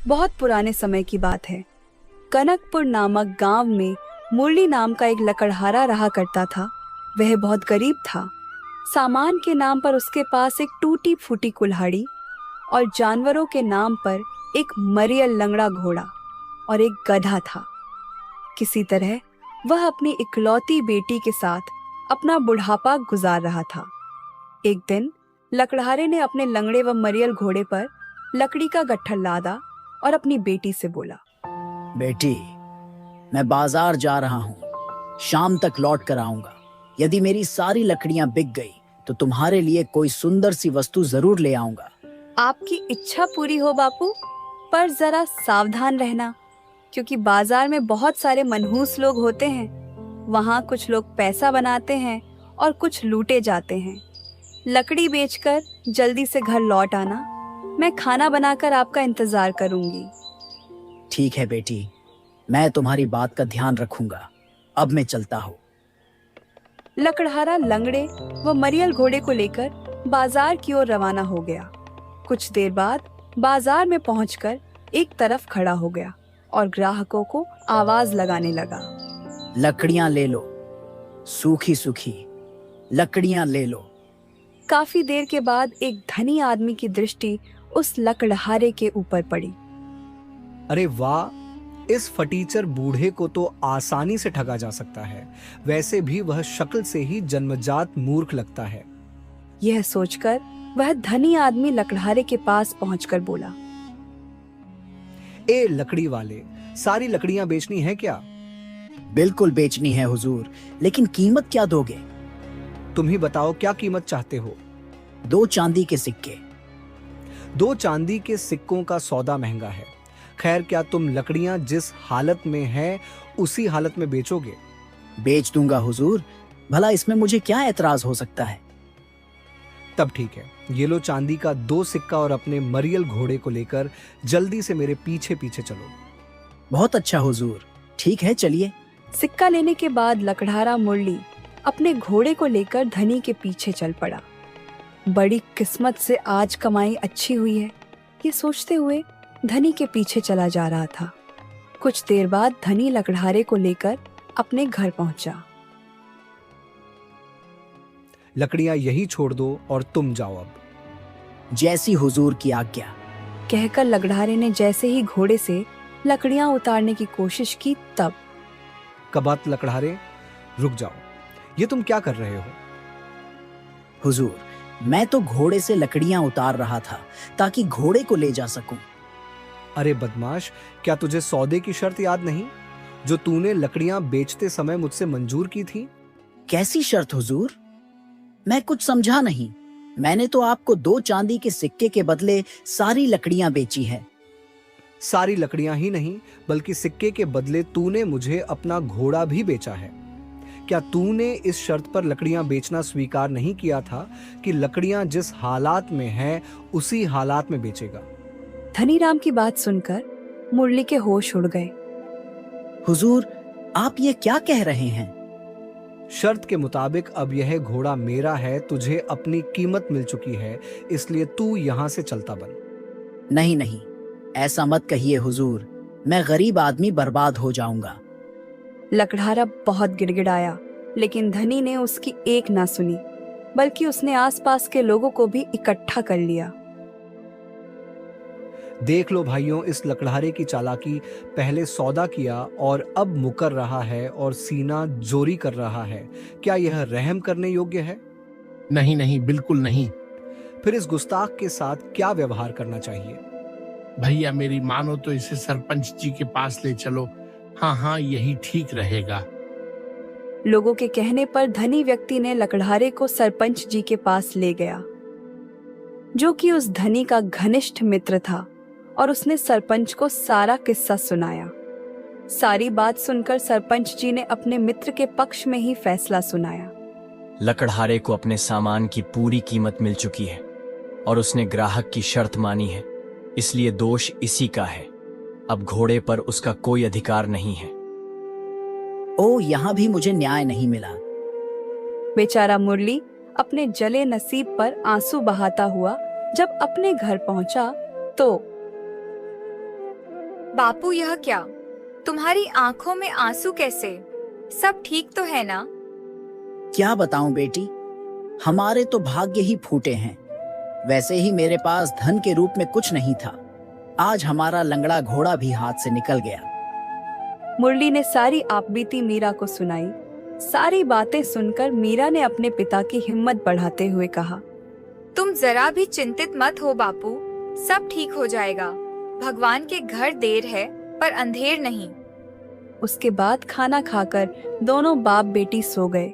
बहुत पुराने समय की बात है। कनकपुर नामक गांव में मुरली नाम का एक लकड़हारा रहा करता था। वह बहुत गरीब था। सामान के नाम पर उसके पास एक टूटी फूटी कुल्हाड़ी और जानवरों के नाम पर एक मरियल लंगड़ा घोड़ा और एक गधा था। किसी तरह वह अपनी इकलौती बेटी के साथ अपना बुढ़ापा गुजार रहा था। एक दिन लकड़हारे ने अपने लंगड़े व मरियल घोड़े पर लकड़ी का गट्ठर लादा और अपनी बेटी से बोला, बेटी, मैं बाजार जा रहा हूँ। शाम तक लौट कर आऊंगा। यदि मेरी सारी लकड़ियां बिक गई तो तुम्हारे लिए कोई सुंदर सी वस्तु जरूर ले आऊंगा। आपकी इच्छा पूरी हो बापू, पर जरा सावधान रहना, क्योंकि बाजार में बहुत सारे मनहूस लोग होते हैं। वहाँ कुछ लोग पैसा बनाते हैं और कुछ लूटे जाते हैं। लकड़ी बेचकर जल्दी से घर लौट आना। मैं खाना बनाकर आपका इंतजार करूंगी। ठीक है बेटी, मैं तुम्हारी बात का ध्यान रखूंगा। अब मैं चलता हूँ। लकड़हारा लंगड़े व मरियल घोड़े को लेकर बाजार की ओर रवाना हो गया। कुछ देर बाद बाजार में पहुंचकर एक तरफ खड़ा हो गया और ग्राहकों को आवाज लगाने लगा, लकड़ियां ले लो, सूखी सूखी लकड़ियां ले लो। काफी देर के बाद एक धनी आदमी की दृष्टि उस लकड़हारे के ऊपर पड़ी। अरे वाह, इस फटीचर बूढ़े को तो आसानी से ठगा जा सकता है। वैसे भी वह शक्ल से ही जन्मजात मूर्ख लगता है। यह सोचकर वह धनी आदमी लकड़हारे के पास पहुंचकर बोला, ए लकड़ी वाले, सारी लकड़ियां बेचनी है क्या? बिल्कुल बेचनी है हुजूर, लेकिन कीमत क्या दोगे? तुम ही बताओ, क्या कीमत चाहते हो? 2 चांदी के सिक्के। 2 चांदी के सिक्कों का सौदा महंगा है। खैर, क्या तुम लकड़ियां जिस हालत में है उसी हालत में बेचोगे? बेच दूंगा हुजूर, भला इसमें मुझे क्या एतराज हो सकता है? तब ठीक है, ये लो चांदी का 2 सिक्का और अपने मरियल घोड़े को लेकर जल्दी से मेरे पीछे पीछे चलो। बहुत अच्छा हुजूर, ठीक है, चलिए। सिक्का लेने के बाद लकड़हारा मुरली अपने घोड़े को लेकर धनी के पीछे चल पड़ा। बड़ी किस्मत से आज कमाई अच्छी हुई है, ये सोचते हुए धनी के पीछे चला जा रहा था। कुछ देर बाद धनी लकड़हारे को लेकर अपने घर पहुंचा। लकड़ियां यही छोड़ दो और तुम जाओ अब। जैसी हुजूर की आज्ञा, कहकर लकड़हारे ने जैसे ही घोड़े से लकड़ियां उतारने की कोशिश की, तब कबात लकड़हारे, रुक जाओ, ये तुम क्या कर रहे हो? हुजूर, मैं तो घोड़े से लकड़ियां उतार रहा था ताकि घोड़े को ले जा सकूं। अरे बदमाश, क्या तुझे सौदे की शर्त याद नहीं जो तूने लकड़ियां बेचते समय मुझसे मंजूर की थी? कैसी शर्त हुजूर? मैं कुछ समझा नहीं। मैंने तो आपको 2 चांदी के सिक्के के बदले सारी लकड़ियां बेची हैं। सारी लकड़ियां ही नहीं, बल्कि सिक्के के बदले तूने मुझे अपना घोड़ा भी बेचा है। क्या तूने इस शर्त पर लकड़ियां बेचना स्वीकार नहीं किया था कि लकड़ियां जिस हालात में है उसी हालात में बेचेगा? धनीराम की बात सुनकर मुरली के होश उड़ गए। हुजूर, आप ये क्या कह रहे हैं? शर्त के मुताबिक अब यह घोड़ा मेरा है, तुझे अपनी कीमत मिल चुकी है, इसलिए तू यहाँ से चलता बन। नहीं नहीं, ऐसा मत कहिए हुजूर, मैं गरीब आदमी बर्बाद हो जाऊंगा। लकड़हारा बहुत गिड़गिड़ाया, लेकिन धनी ने उसकी एक ना सुनी, बल्कि उसने आसपास के लोगों को भी इकट्ठा कर लिया। देख लो भाइयों, इस लकड़हारे की चालाकी। पहले सौदा किया और अब मुकर रहा है और सीना जोरी कर रहा है। क्या यह रहम करने योग्य है? नहीं नहीं, बिल्कुल नहीं। फिर इस गुस्ताख के साथ क्या व्यवहार करना चाहिए? भैया मेरी मानो तो इसे सरपंच जी के पास ले चलो। हाँ हाँ, यही ठीक रहेगा। लोगों के कहने पर धनी व्यक्ति ने लकड़हारे को सरपंच जी के पास ले गया, जो कि उस धनी का घनिष्ठ मित्र था, और उसने सरपंच को सारा किस्सा सुनाया। सारी बात सुनकर सरपंच जी ने अपने मित्र के पक्ष में ही फैसला सुनाया। लकड़हारे को अपने सामान की पूरी कीमत मिल चुकी है और उसने ग्राहक की शर्त मानी है, इसलिए दोष इसी का है। अब घोड़े पर उसका कोई अधिकार नहीं है। ओ, यहाँ भी मुझे न्याय नहीं मिला। बेचारा मुरली अपने जले नसीब पर आंसू बहाता हुआ जब अपने घर पहुंचा तो बापू, यह क्या? तुम्हारी आंखों में आंसू कैसे? सब ठीक तो है ना? क्या बताऊं बेटी, हमारे तो भाग्य ही फूटे हैं। वैसे ही मेरे पास धन के रूप में कुछ नहीं था। आज हमारा लंगड़ा घोड़ा भी हाथ से निकल गया। मुरली ने सारी आपबीती मीरा को सुनाई। सारी बातें सुनकर मीरा ने अपने पिता की हिम्मत बढ़ाते हुए कहा, तुम जरा भी चिंतित मत हो बापू, सब ठीक हो जाएगा। भगवान के घर देर है पर अंधेर नहीं। उसके बाद खाना खाकर दोनों बाप बेटी सो गए।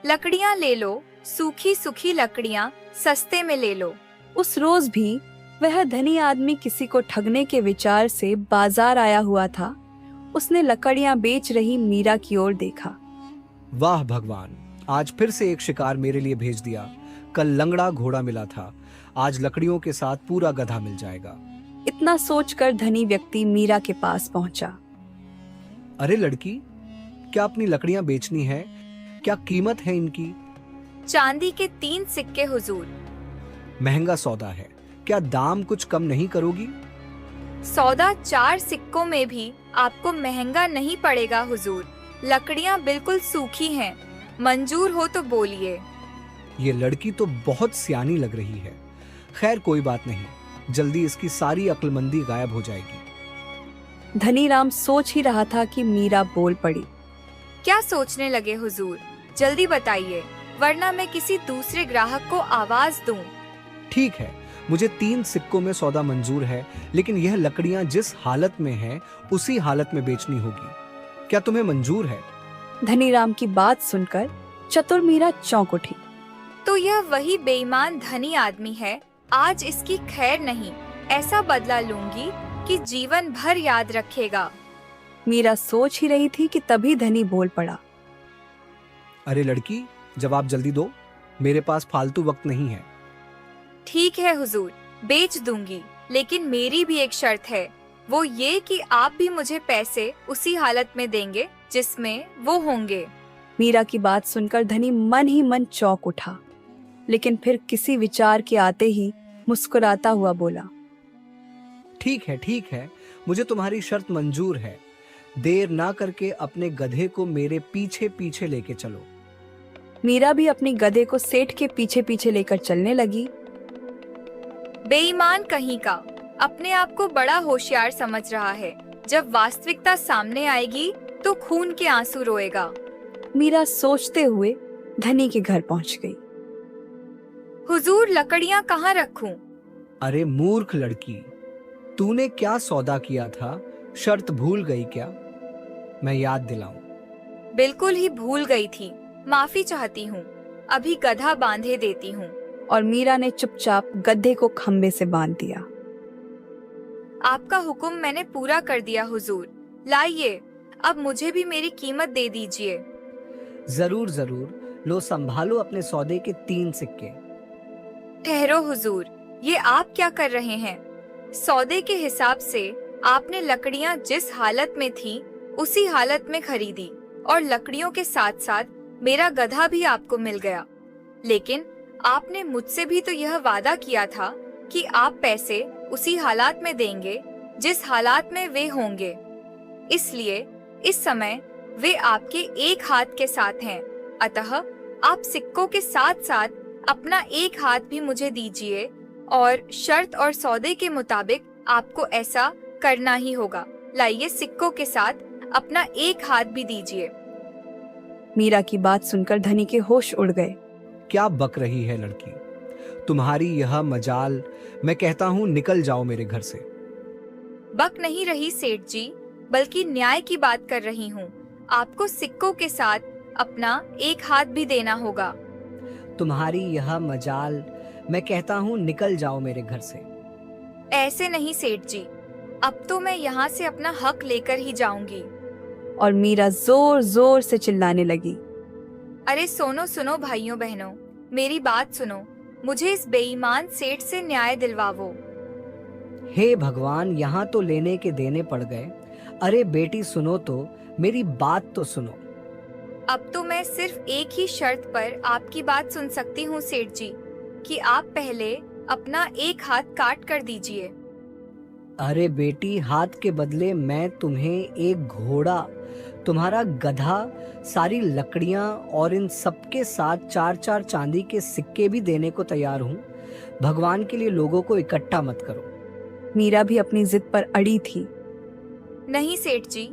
लकड़ियाँ ले लो, सूखी सूखी लकड़ियाँ सस्ते में ले लो। उस रोज भी वह धनी आदमी किसी को ठगने के विचार से बाजार आया हुआ था। उसने लकड़ियां बेच रही मीरा की ओर देखा। वाह भगवान, आज फिर से एक शिकार मेरे लिए भेज दिया। कल लंगड़ा घोड़ा मिला था, आज लकड़ियों के साथ पूरा गधा मिल जाएगा। इतना सोचकर धनी व्यक्ति मीरा के पास पहुंचा। अरे लड़की, क्या अपनी लकड़ियां बेचनी है? क्या कीमत है इनकी? चांदी के 3 सिक्के हुजूर। महंगा सौदा है, क्या दाम कुछ कम नहीं करोगी? सौदा 4 सिक्कों में भी आपको महंगा नहीं पड़ेगा हुजूर। लकड़ियाँ बिल्कुल सूखी हैं, मंजूर हो तो बोलिए। ये लड़की तो बहुत सियानी लग रही है। खैर कोई बात नहीं, जल्दी इसकी सारी अक्लमंदी गायब हो जाएगी। धनीराम सोच ही रहा था कि मीरा बोल पड़ी। क्या सोचने लगे हुजूर? जल्दी बताइए, वरना मैं किसी दूसरे ग्राहक को आवाज दूं। ठीक है, मुझे 3 सिक्कों में सौदा मंजूर है, लेकिन यह लकड़ियां जिस हालत में हैं, उसी हालत में बेचनी होगी। क्या तुम्हें मंजूर है? धनीराम की बात सुनकर चतुर मीरा चौंक उठी। तो यह वही बेईमान धनी आदमी है। आज इसकी खैर नहीं, ऐसा बदला लूंगी कि जीवन भर याद रखेगा। मीरा सोच ही रही थी कि तभी धनी बोल पड़ा। अरे लड़की, जवाब जल्दी दो, मेरे पास फालतू वक्त नहीं है। ठीक है हुजूर, बेच दूंगी, लेकिन मेरी भी एक शर्त है। वो ये कि आप भी मुझे पैसे उसी हालत में देंगे जिसमें वो होंगे। मीरा की बात सुनकर धनी मन ही मन चौंक उठा, लेकिन फिर किसी विचार के आते ही मुस्कुराता हुआ बोला, ठीक है, मुझे तुम्हारी शर्त मंजूर है। देर ना करके अपने गधे को मेरे पीछे पीछे लेके चलो। मीरा भी अपनी गधे को सेठ के पीछे पीछे लेकर चलने लगी। बेईमान कहीं का, अपने आप को बड़ा होशियार समझ रहा है। जब वास्तविकता सामने आएगी तो खून के आंसू रोएगा। मीरा सोचते हुए धनी के घर पहुंच गई। हुजूर, लकड़ियाँ कहाँ रखूं? अरे मूर्ख लड़की, तूने क्या सौदा किया था? शर्त भूल गई क्या? मैं याद दिलाऊं। बिल्कुल ही भूल गई थी, माफी चाहती हूँ। अभी गधा बांधे देती हूँ। और मीरा ने चुपचाप गधे को खंबे से बांध दिया। आपका हुक्म मैंने पूरा कर दिया हुजूर। लाइए, अब मुझे भी मेरी कीमत दे दीजिए। जरूर जरूर, लो संभालो अपने सौदे के 3 सिक्के। ठहरो हुजूर, ये आप क्या कर रहे हैं? सौदे के हिसाब से आपने लकड़ियाँ जिस हालत में थी उसी हालत में खरीदी, और लकड़ियों के साथ साथ मेरा गधा भी आपको मिल गया। लेकिन आपने मुझसे भी तो यह वादा किया था कि आप पैसे उसी हालात में देंगे जिस हालात में वे होंगे। इसलिए इस समय वे आपके एक हाथ के साथ हैं, अतः आप सिक्कों के साथ साथ अपना एक हाथ भी मुझे दीजिए, और शर्त और सौदे के मुताबिक आपको ऐसा करना ही होगा। लाइए, सिक्कों के साथ अपना एक हाथ भी दीजिए। मीरा की बात सुनकर धनी के होश उड़ गए। क्या बक रही है लड़की? तुम्हारी यह मजाल, मैं कहता हूं निकल जाओ मेरे घर से। बक नहीं रही सेठ जी, बल्कि न्याय की बात कर रही हूँ। आपको सिक्कों के साथ अपना एक हाथ भी देना होगा। तुम्हारी यह मजाल, मैं कहता हूं निकल जाओ मेरे घर से। ऐसे नहीं सेठ जी, अब तो मैं यहाँ से अपना हक लेकर ही जाऊंगी। और मीरा जोर जोर से चिल्लाने लगी। अरे सुनो सुनो भाइयों बहनों, मेरी बात सुनो, मुझे इस बेईमान सेठ से न्याय दिलवाओ। हे भगवान, यहाँ तो लेने के देने पड़ गए। अरे बेटी सुनो तो, मेरी बात तो सुनो। अब तो मैं सिर्फ एक ही शर्त पर आपकी बात सुन सकती हूँ सेठ जी, कि आप पहले अपना एक हाथ काट कर दीजिए। अरे बेटी, हाथ के बदले मैं तुम्हें एक घोड़ा, तुम्हारा गधा, सारी लकड़ियां और इन सबके साथ 4-4 चांदी के सिक्के भी देने को तैयार हूँ। भगवान के लिए लोगों को इकट्ठा मत करो। मीरा भी अपनी जिद पर अड़ी थी। नहीं सेठ जी,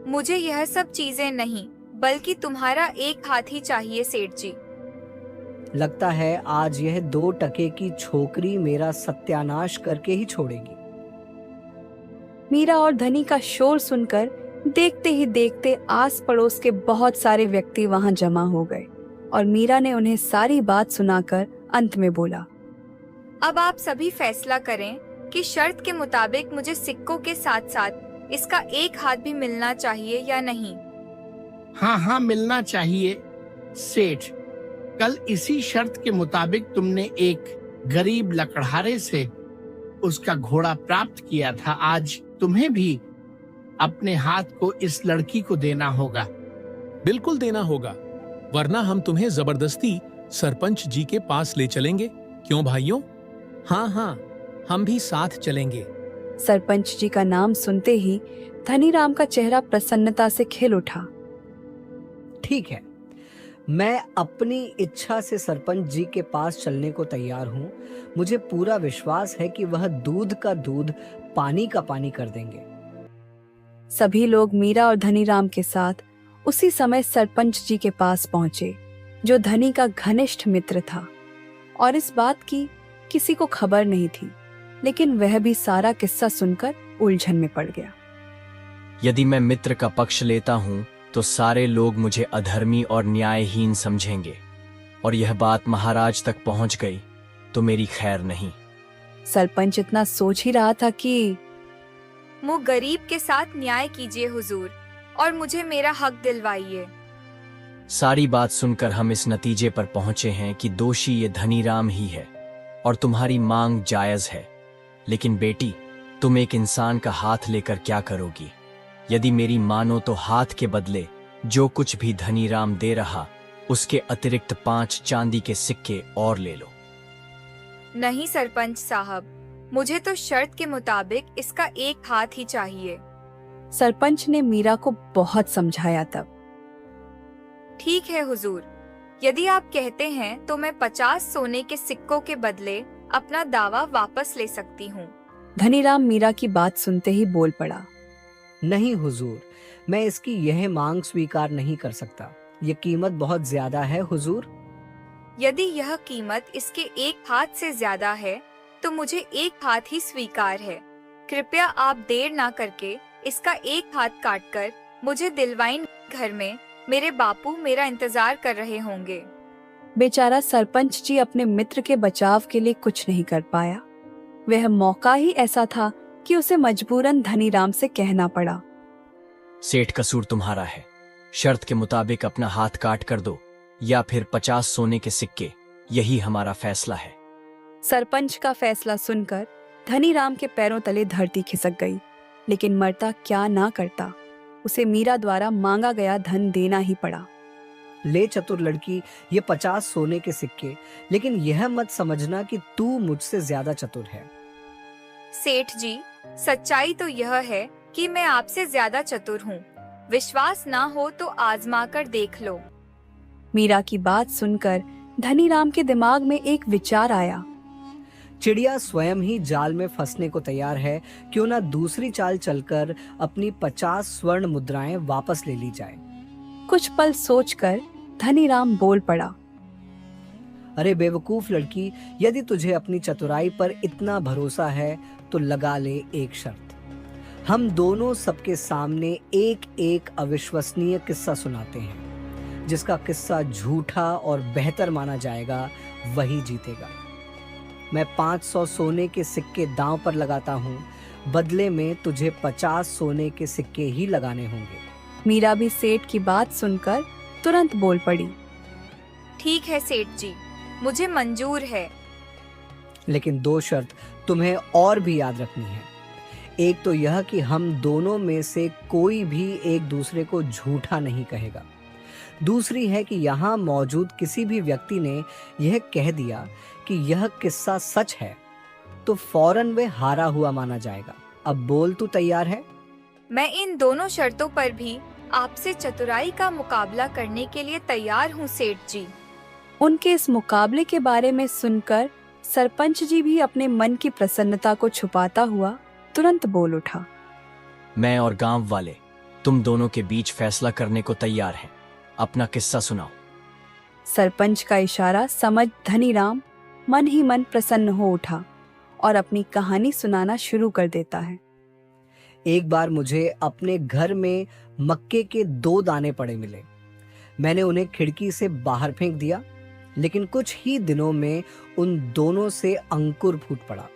मुझे यह सब चीजें नहीं, बल्कि तुम्हारा एक हाथ ही चाहिए सेठ जी। लगता है आज यह 2 टके की छोकरी मेरा सत्यानाश करके ही छोड़ेगी। मीरा और धनी का शोर सुनकर देखते ही देखते आस पड़ोस के बहुत सारे व्यक्ति वहां जमा हो गए और मीरा ने उन्हें सारी बात सुनाकर अंत में बोला, अब आप सभी फैसला करें कि शर्त के मुताबिक मुझे सिक्कों के साथ साथ इसका एक हाथ भी मिलना चाहिए या नहीं। हाँ हाँ, मिलना चाहिए सेठ। कल इसी शर्त के मुताबिक तुमने एक गरीब लकड़हारे से उसका घोड़ा प्राप्त किया था। आज तुम्हें भी अपने हाथ को इस लड़की को देना होगा। बिल्कुल देना होगा, वरना हम तुम्हें जबरदस्ती सरपंच जी के पास ले चलेंगे। क्यों भाइयों? हाँ हाँ, हम भी साथ चलेंगे। सरपंच जी का नाम सुनते ही धनीराम का चेहरा प्रसन्नता से खिल उठा। ठीक है, मैं अपनी इच्छा से सरपंच जी के पास चलने को तैयार हूँ। मुझे पूरा विश्वास है कि वह दूध का दूध, पानी का पानी कर देंगे। सभी लोग मीरा और धनीराम के साथ उसी समय सरपंच जी के पास पहुंचे, जो धनी का घनिष्ठ मित्र था। और इस बात की किसी को खबर नहीं थी, लेकिन वह भी सारा किस्सा सुनकर उलझन में पड़ गया। यदि मैं मित्र का पक्ष लेता हूं तो सारे लोग मुझे अधर्मी और न्यायहीन समझेंगे, और यह बात महाराज तक पहुंच गई तो मेरी खैर नहीं। सरपंच इतना सोच ही रहा था कि मुझ गरीब के साथ न्याय कीजिए हुजूर, और मुझे मेरा हक दिलवाइए। सारी बात सुनकर हम इस नतीजे पर पहुंचे हैं कि दोषी ये धनीराम ही है और तुम्हारी मांग जायज है। लेकिन बेटी, तुम एक इंसान का हाथ लेकर क्या करोगी? यदि मेरी मानो तो हाथ के बदले जो कुछ भी धनीराम दे रहा, उसके अतिरिक्त 5 चांदी के सिक्के और ले लो। नहीं सरपंच साहब, मुझे तो शर्त के मुताबिक इसका एक हाथ ही चाहिए। सरपंच ने मीरा को बहुत समझाया। तब ठीक है हुजूर, यदि आप कहते हैं तो मैं 50 सोने के सिक्कों के बदले अपना दावा वापस ले सकती हूँ। धनीराम मीरा की बात सुनते ही बोल पड़ा, नहीं हुजूर, मैं इसकी यह मांग स्वीकार नहीं कर सकता। ये कीमत बहुत ज्यादा है हुजूर। यदि यह कीमत इसके एक हाथ से ज्यादा है तो मुझे एक हाथ ही स्वीकार है। कृपया आप देर ना करके इसका एक हाथ काटकर मुझे दिलवाइन। घर में मेरे बापू मेरा इंतजार कर रहे होंगे। बेचारा सरपंच जी अपने मित्र के बचाव के लिए कुछ नहीं कर पाया। वह मौका ही ऐसा था कि उसे मजबूरन धनीराम से कहना पड़ा, सेठ, कसूर तुम्हारा है। शर्त के मुताबिक अपना हाथ काट कर दो या फिर 50 सोने के सिक्के, यही हमारा फैसला है। सरपंच का फैसला सुनकर धनीराम के पैरों तले धरती खिसक गई, लेकिन मरता क्या ना करता। उसे मीरा द्वारा मांगा गया धन देना ही पड़ा। ले चतुर लड़की, ये 50 सोने के सिक्के, लेकिन यह मत समझना कि तू मुझसे ज्यादा चतुर है। सेठ जी, सच्चाई तो यह है कि मैं आपसे ज्यादा चतुर हूँ। विश्वास ना हो तो आजमा कर देख लो। मीरा की बात सुनकर धनीराम के दिमाग में एक विचार आया। चिड़िया स्वयं ही जाल में फंसने को तैयार है, क्यों ना दूसरी चाल चलकर अपनी 50 स्वर्ण मुद्राएं वापस ले ली जाए। कुछ पल सोचकर धनीराम बोल पड़ा, अरे बेवकूफ लड़की, यदि तुझे अपनी चतुराई पर इतना भरोसा है तो लगा ले एक शर्त। हम दोनों सबके सामने एक एक अविश्वसनीय किस्सा सुनाते हैं। जिसका किस्सा झूठा और बेहतर माना जाएगा वही जीतेगा। मैं 500 सोने के सिक्के दांव पर लगाता हूँ, बदले में तुझे 50 सोने के सिक्के ही लगाने होंगे। मीरा भी सेठ की बात सुनकर तुरंत बोल पड़ी। ठीक है सेठ जी, मुझे मंजूर है। लेकिन 2 शर्त तुम्हें और भी याद रखनी है। एक तो यह कि हम दोनों में से कोई भी एक दूसरे को झूठा नहीं कहेगा। दूसरी है कि यहाँ मौजूद किसी भी व्यक्ति ने यह कह दिया कि यह किस्सा सच है तो फौरन वे हारा हुआ माना जाएगा। अब बोल, तू तैयार है? मैं इन दोनों शर्तों पर भी आपसे चतुराई का मुकाबला करने के लिए तैयार हूँ सेठ जी। उनके इस मुकाबले के बारे में सुनकर सरपंच जी भी अपने मन की प्रसन्नता को छुपाता हुआ तुरंत बोल उठा। मैं और गांव वाले तुम दोनों के बीच फैसला करने को तैयार हैं। अपना किस्सा सुनाओ। सरपंच का इशारा समझ धनीराम मन ही मन प्रसन्न हो उठा और अपनी कहानी सुनाना शुरू कर देता है। एक बार मुझे अपने घर में मक्के के 2 दाने पड़े मिले। मैंने उन्हें खिड़की से बाहर फेंक दिया, लेकिन कुछ ही दिनों में उन दोनों से अंकुर फूट पड़ा।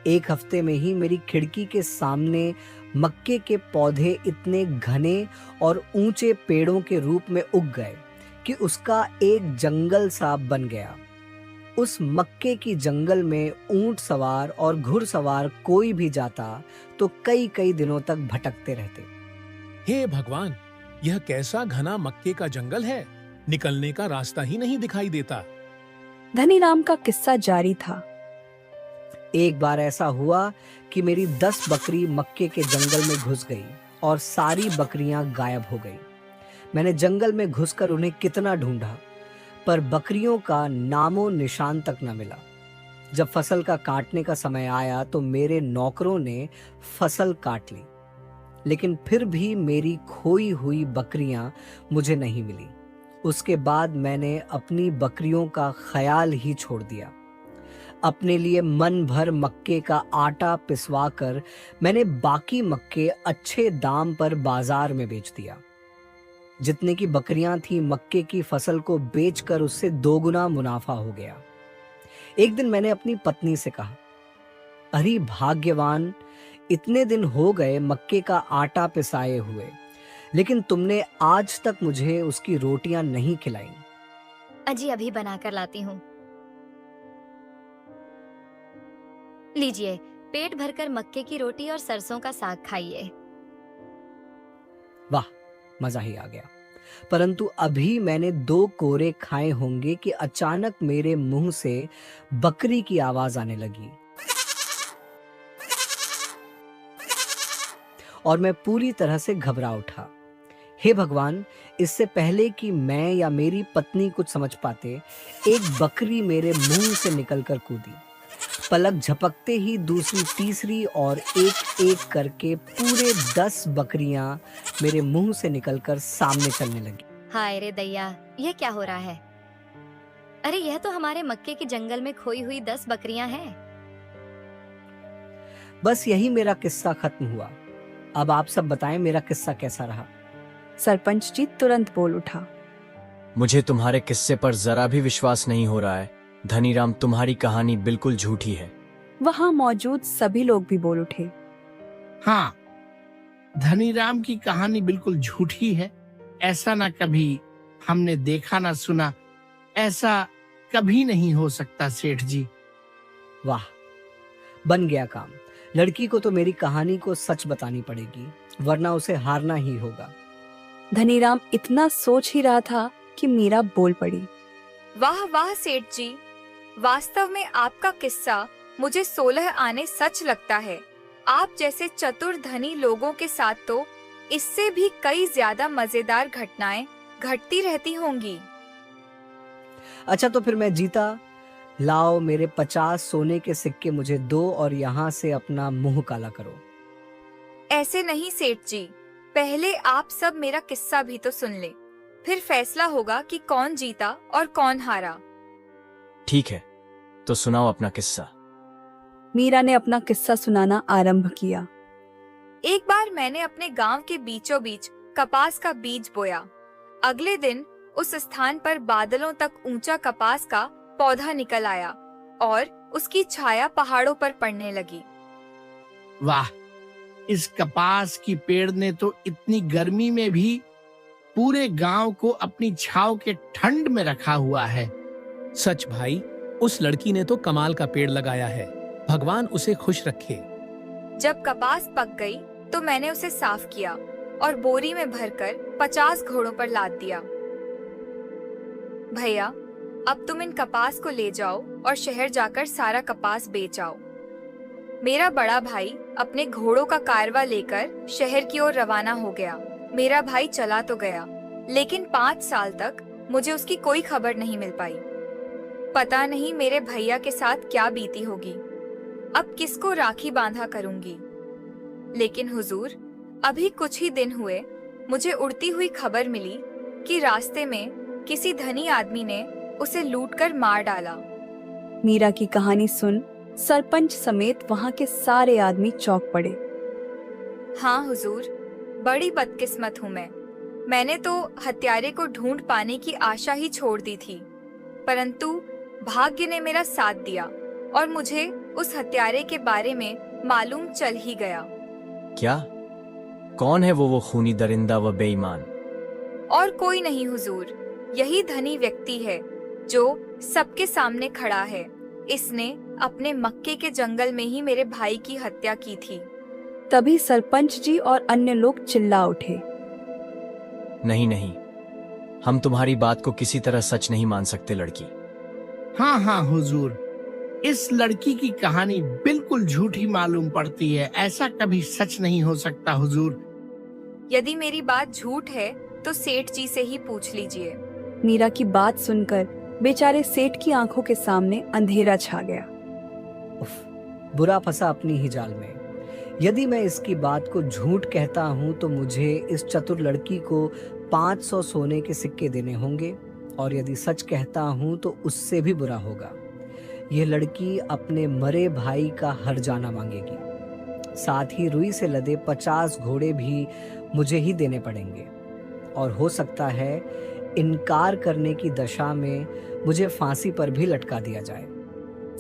1 हफ्ते में ही मेरी खिड़की के सामने मक्के के पौधे इतने घने और ऊंचे पेड़ों के रूप में उग गए कि उसका एक जंगल सा बन गया। उस मक्के की जंगल में ऊंट सवार और घुड़सवार कोई भी जाता तो कई कई दिनों तक भटकते रहते। हे भगवान, यह कैसा घना मक्के का जंगल है, निकलने का रास्ता ही नहीं दिखाई देता। धनीराम का किस्सा जारी था। एक बार ऐसा हुआ कि मेरी 10 बकरी मक्के के जंगल में घुस गई और सारी बकरियां गायब हो गई। मैंने जंगल में घुसकर उन्हें कितना ढूंढा, पर बकरियों का नामो निशान तक न मिला। जब फसल का काटने का समय आया तो मेरे नौकरों ने फसल काट ली, लेकिन फिर भी मेरी खोई हुई बकरियां मुझे नहीं मिली। उसके बाद मैंने अपनी बकरियों का ख्याल ही छोड़ दिया। अपने लिए मन भर मक्के का आटा पिसवा कर मैंने बाकी मक्के अच्छे दाम पर बाजार में बेच दिया। जितने की बकरियां थी, मक्के की फसल को बेचकर उससे 2 गुना मुनाफा हो गया। एक दिन मैंने अपनी पत्नी से कहा, अरे भाग्यवान, इतने दिन हो गए मक्के का आटा पिसाए हुए, लेकिन तुमने आज तक मुझे उसकी रोटियां नहीं खिलाई। अजी अभी बनाकर लाती हूँ। लीजिए, पेट भरकर मक्के की रोटी और सरसों का साग खाइए। वाह, मजा ही आ गया। परंतु अभी मैंने 2 कोरे खाए होंगे कि अचानक मेरे मुंह से बकरी की आवाज आने लगी और मैं पूरी तरह से घबरा उठा। हे भगवान, इससे पहले कि मैं या मेरी पत्नी कुछ समझ पाते, एक बकरी मेरे मुंह से निकलकर कूदी। पलक झपकते ही दूसरी, तीसरी और एक एक करके पूरे 10 बकरियां मेरे मुंह से निकलकर सामने चलने लगी। हाय रे दैया, यह क्या हो रहा है? अरे यह तो हमारे मक्के के जंगल में खोई हुई 10 बकरियां हैं। बस यही मेरा किस्सा खत्म हुआ। अब आप सब बताएं मेरा किस्सा कैसा रहा। सरपंच जी तुरंत बोल उठा। मुझे तुम्हारे किस्से पर जरा भी विश्वास नहीं हो रहा है धनीराम, तुम्हारी कहानी बिल्कुल झूठी है। वहां मौजूद सभी लोग भी बोल उठे। हाँ, धनीराम की कहानी बिल्कुल झूठी है। ऐसा ना कभी हमने देखा ना सुना, ऐसा कभी नहीं हो सकता सेठ जी। वाह, बन गया काम। लड़की को तो मेरी कहानी को सच बतानी पड़ेगी, वरना उसे हारना ही होगा। धनीराम इतना सोच ही रहा था कि मीरा बोल पड़ी। वाह वाह सेठ जी, वास्तव में आपका किस्सा मुझे 16 आने सच लगता है। आप जैसे चतुर धनी लोगों के साथ तो इससे भी कई ज्यादा मजेदार घटनाएं घटती रहती होंगी। अच्छा, तो फिर मैं जीता। लाओ, मेरे 50 सोने के सिक्के मुझे दो और यहाँ से अपना मुंह काला करो। ऐसे नहीं सेठ जी, पहले आप सब मेरा किस्सा भी तो सुन ले, फिर फैसला होगा कि कौन जीता और कौन हारा। ठीक है, तो सुनाओ अपना किस्सा। मीरा ने अपना किस्सा सुनाना आरंभ किया। एक बार मैंने अपने गांव के बीचों बीच कपास का बीज बोया। अगले दिन उस स्थान पर बादलों तक ऊंचा कपास का पौधा निकल आया और उसकी छाया पहाड़ों पर पड़ने लगी। वाह, इस कपास की पेड़ ने तो इतनी गर्मी में भी पूरे गांव को अपनी छांव के ठंड में रखा हुआ है। सच भाई, उस लड़की ने तो कमाल का पेड़ लगाया है। भगवान उसे खुश रखे। जब कपास पक गई तो मैंने उसे साफ किया और बोरी में भरकर 50 घोड़ों पर लाद दिया। भैया, अब तुम इन कपास को ले जाओ और शहर जाकर सारा कपास बेच आओ। मेरा बड़ा भाई अपने घोड़ों का कारवा लेकर शहर की ओर रवाना हो गया। मेरा भाई चला तो गया, लेकिन 5 साल तक मुझे उसकी कोई खबर नहीं मिल पाई। पता नहीं मेरे भैया के साथ क्या बीती होगी। अब किसको राखी बांधा करूंगी। लेकिन हुजूर, अभी कुछ ही दिन हुए मुझे उड़ती हुई खबर मिली कि रास्ते में किसी धनी आदमी ने उसे लूटकर मार डाला। मीरा की कहानी सुन सरपंच समेत वहां के सारे आदमी चौंक पड़े। हाँ हुजूर, बड़ी बदकिस्मत हूँ मैं। मैंने तो हत्यारे को ढूंढ पाने की आशा ही छोड़ दी थी, परंतु भाग्य ने मेरा साथ दिया और मुझे उस हत्यारे के बारे में मालूम चल ही गया। क्या? कौन है वो खूनी दरिंदा व बेईमान? और कोई नहीं हुजूर, यही धनी व्यक्ति है जो सबके सामने खड़ा है। इसने अपने मक्के के जंगल में ही मेरे भाई की हत्या की थी। तभी सरपंच जी और अन्य लोग चिल्ला उठे। नहीं नहीं, हम तुम्हारी बात को किसी तरह सच नहीं मान सकते लड़की। हाँ हाँ हुजूर, इस लड़की की कहानी बिल्कुल झूठी मालूम पड़ती है। ऐसा कभी सच नहीं हो सकता हुजूर। यदि मेरी बात झूठ है तो सेठ जी से ही पूछ लीजिए। मीरा की बात सुनकर बेचारे सेठ की आंखों के सामने अंधेरा छा गया। उफ, बुरा फंसा अपनी ही जाल में। यदि मैं इसकी बात को झूठ कहता हूँ तो मुझे इस चतुर लड़की को 500 सोने के सिक्के देने होंगे, और यदि सच कहता हूँ तो उससे भी बुरा होगा। यह लड़की अपने मरे भाई का हर जाना मांगेगी। साथ ही रुई से लदे 50 घोड़े भी मुझे ही देने पड़ेंगे, और हो सकता है इनकार करने की दशा में मुझे फांसी पर भी लटका दिया जाए।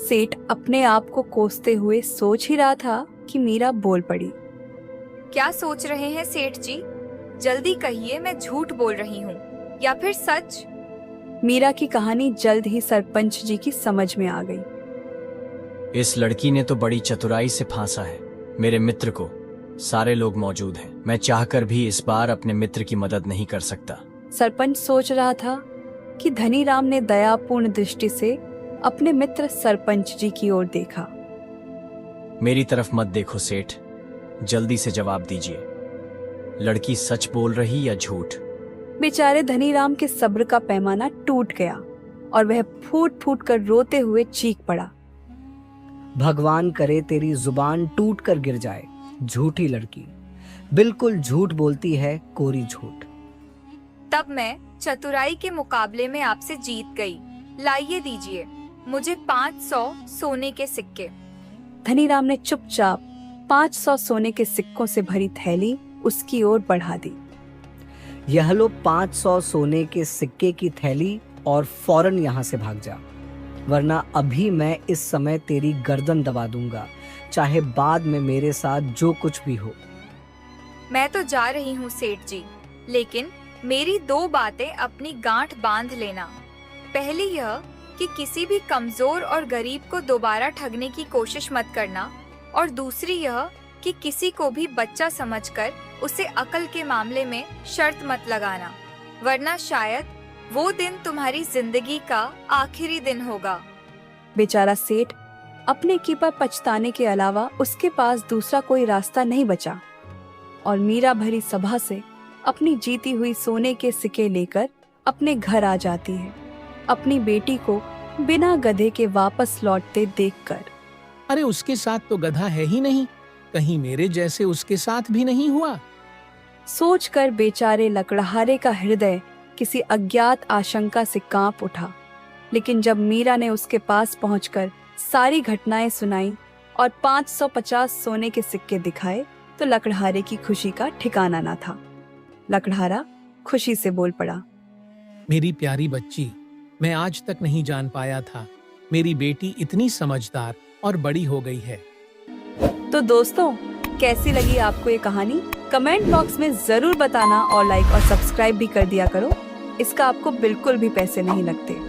सेठ अपने आप को कोसते हुए सोच ही रहा था कि मीरा बोल पड़ी। क्या सोच रहे हैं सेठ जी? जल्दी कहिए, मैं झूठ बोल रही हूँ या फिर सच? मीरा की कहानी जल्द ही सरपंच जी की समझ में आ गई। इस लड़की ने तो बड़ी चतुराई से फांसा है मेरे मित्र को। सारे लोग मौजूद हैं, मैं चाहकर भी इस बार अपने मित्र की मदद नहीं कर सकता। सरपंच सोच रहा था कि धनीराम ने दयापूर्ण दृष्टि से अपने मित्र सरपंच जी की ओर देखा। मेरी तरफ मत देखो सेठ, जल्दी से जवाब दीजिए, लड़की सच बोल रही या झूठ? बेचारे धनीराम के सब्र का पैमाना टूट गया और वह फूट फूट कर रोते हुए चीख पड़ा। भगवान करे तेरी जुबान टूट कर गिर जाए, झूठी लड़की, बिल्कुल झूठ बोलती है, कोरी झूठ। तब मैं चतुराई के मुकाबले में आपसे जीत गई। लाइए दीजिए मुझे 500 सोने के सिक्के। धनीराम ने चुपचाप 500 सोने के सिक्कों से भरी थैली उसकी ओर बढ़ा दी। यह लो 500 सोने के सिक्के की थैली और फौरन यहाँ से भाग जा, वरना अभी मैं इस समय तेरी गर्दन दबा दूंगा, चाहे बाद में मेरे साथ जो कुछ भी हो। मैं तो जा रही हूँ सेठ जी, लेकिन मेरी 2 बातें अपनी गांठ बांध लेना। पहली यह कि किसी भी कमजोर और गरीब को दोबारा ठगने की कोशिश मत करना, और दूसरी यह कि किसी को भी बच्चा समझकर उसे अकल के मामले में शर्त मत लगाना, वरना शायद वो दिन तुम्हारी जिंदगी का आखिरी दिन होगा। बेचारा सेठ अपने की पर पछताने के अलावा उसके पास दूसरा कोई रास्ता नहीं बचा, और मीरा भरी सभा से अपनी जीती हुई सोने के सिक्के लेकर अपने घर आ जाती है, अपनी बेटी को बिना गधे के वापस लौटते देखकर। अरे उसके साथ तो गधा है ही नहीं, कहीं मेरे जैसे उसके साथ भी नहीं हुआ। सोचकर बेचारे लकड़हारे का हृदय किसी अज्ञात आशंका से कांप उठा। लेकिन जब मीरा ने उसके पास पहुंचकर सारी घटनाएं सुनाई और 550 सोने के सिक्के दिखाए तो लकड़हारे की खुशी का ठिकाना ना था। लकड़हारा खुशी से बोल पड़ा, मेरी प्यारी बच्ची, मैं आज तक नहीं जान पाया था मेरी बेटी इतनी समझदार और बड़ी हो गई है। तो दोस्तों, कैसी लगी आपको ये कहानी? कमेंट बॉक्स में जरूर बताना और लाइक और सब्सक्राइब भी कर दिया करो। इसका आपको बिल्कुल भी पैसे नहीं लगते।